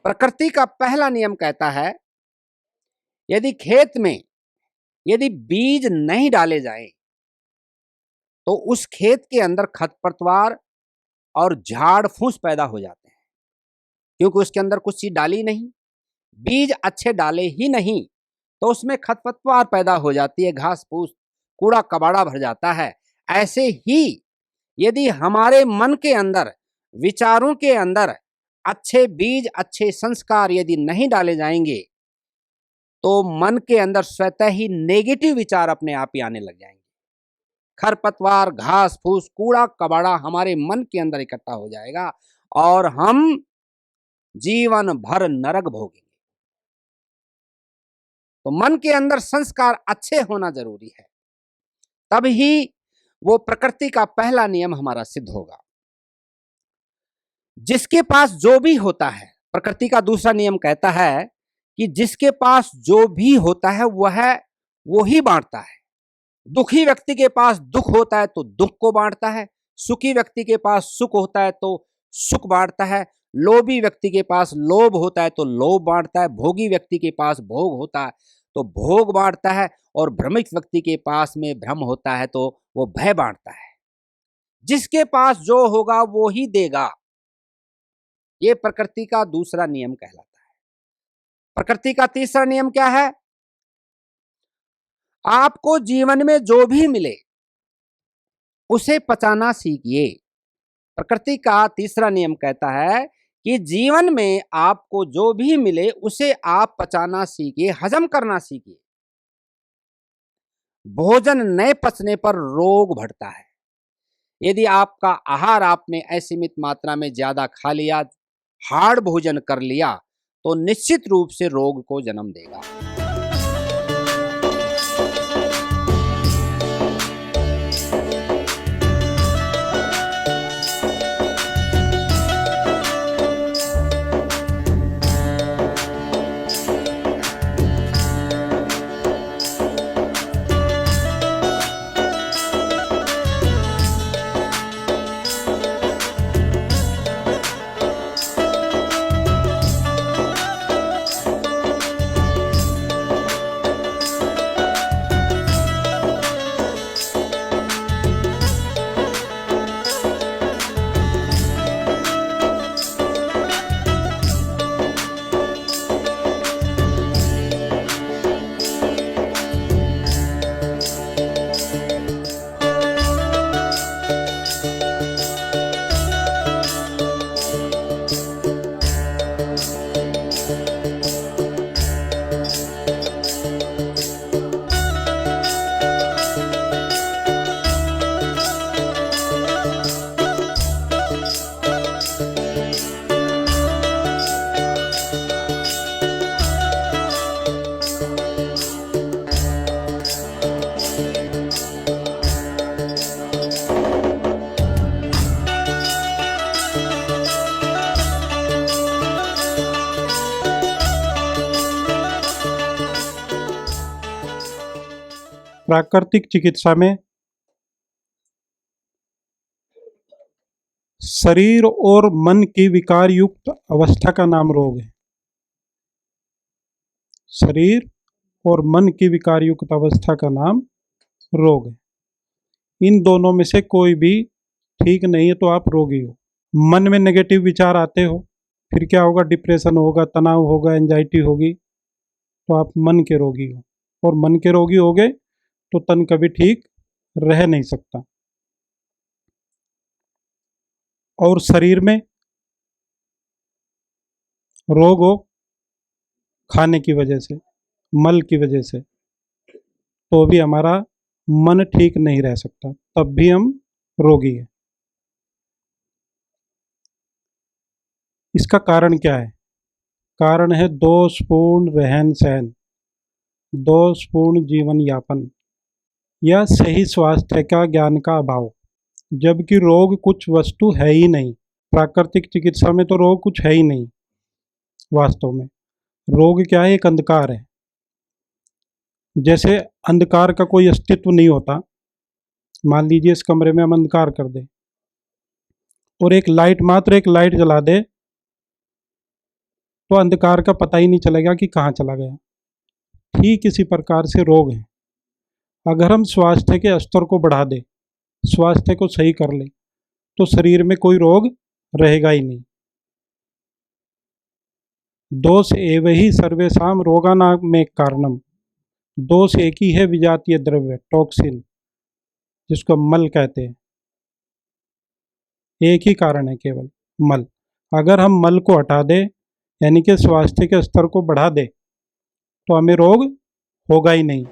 प्रकृति का पहला नियम कहता है, यदि खेत में यदि बीज नहीं डाले जाएं, तो उस खेत के अंदर खरपतवार और झाड़ फूस पैदा हो जाते हैं, क्योंकि उसके अंदर कुछ चीज डाली नहीं, बीज अच्छे डाले ही नहीं, तो उसमें खरपतवार पैदा हो जाती है, घास फूस कूड़ा कबाड़ा भर जाता है। ऐसे ही यदि हमारे मन के अंदर, विचारों के अंदर अच्छे बीज, अच्छे संस्कार यदि नहीं डाले जाएंगे, तो मन के अंदर स्वतः ही नेगेटिव विचार अपने आप ही आने लग जाएंगे। खरपतवार, घास फूस, कूड़ा कबाड़ा हमारे मन के अंदर इकट्ठा हो जाएगा और हम जीवन भर नरक भोगेंगे। तो मन के अंदर संस्कार अच्छे होना जरूरी है, तब ही वो प्रकृति का पहला नियम हमारा सिद्ध होगा। जिसके पास जो भी होता है, प्रकृति का दूसरा नियम कहता है कि जिसके पास जो भी होता है वह वो ही बांटता है। दुखी व्यक्ति के पास दुख होता है तो दुख को बांटता है, सुखी व्यक्ति के पास सुख होता है तो सुख बांटता है, लोभी व्यक्ति के पास लोभ होता है तो लोभ बांटता है, भोगी व्यक्ति के पास भोग होता है तो भोग बांटता है, और भ्रमित व्यक्ति के पास में भ्रम होता है तो वो भय बांटता है। जिसके पास जो होगा वो ही देगा, ये प्रकृति का दूसरा नियम कहलाता है। प्रकृति का तीसरा नियम क्या है? आपको जीवन में जो भी मिले उसे पचाना सीखिए। प्रकृति का तीसरा नियम कहता है कि जीवन में आपको जो भी मिले उसे आप पचाना सीखिए, हजम करना सीखिए। भोजन न पचने पर रोग बढ़ता है। यदि आपका आहार आपने असीमित मात्रा में ज्यादा खा लिया, हार्ड भोजन कर लिया, तो निश्चित रूप से रोग को जन्म देगा। प्राकृतिक चिकित्सा में शरीर और मन की विकार युक्त अवस्था का नाम रोग है। शरीर और मन की विकार युक्त अवस्था का नाम रोग है। इन दोनों में से कोई भी ठीक नहीं है तो आप रोगी हो। मन में नेगेटिव विचार आते हो, फिर क्या होगा? डिप्रेशन होगा, तनाव होगा, एंजाइटी होगी, तो आप मन के रोगी हो। और मन के रोगी हो गए तो तन कभी ठीक रह नहीं सकता। और शरीर में रोग हो खाने की वजह से, मल की वजह से, तो भी हमारा मन ठीक नहीं रह सकता, तब भी हम रोगी हैं। इसका कारण क्या है? कारण है दोषपूर्ण रहन सहन, दोषपूर्ण जीवन यापन या सही स्वास्थ्य का ज्ञान का अभाव। जबकि रोग कुछ वस्तु है ही नहीं। प्राकृतिक चिकित्सा में तो रोग कुछ है ही नहीं। वास्तव में रोग क्या है? एक अंधकार है। जैसे अंधकार का कोई अस्तित्व नहीं होता। मान लीजिए इस कमरे में हम अंधकार कर दें और एक लाइट, मात्र एक लाइट जला दे, तो अंधकार का पता ही नहीं चलेगा कि कहाँ चला गया। ठीक इसी प्रकार से रोग है। अगर हम स्वास्थ्य के स्तर को बढ़ा दें, स्वास्थ्य को सही कर ले, तो शरीर में कोई रोग रहेगा ही नहीं। दोष एव ही सर्वेषां रोगानां कारणम। दोष एक ही है, विजातीय द्रव्य, टॉक्सिन, जिसको मल कहते हैं। एक ही कारण है, केवल मल। अगर हम मल को हटा दें, यानी कि स्वास्थ्य के स्तर को बढ़ा दें, तो हमें रोग होगा ही नहीं।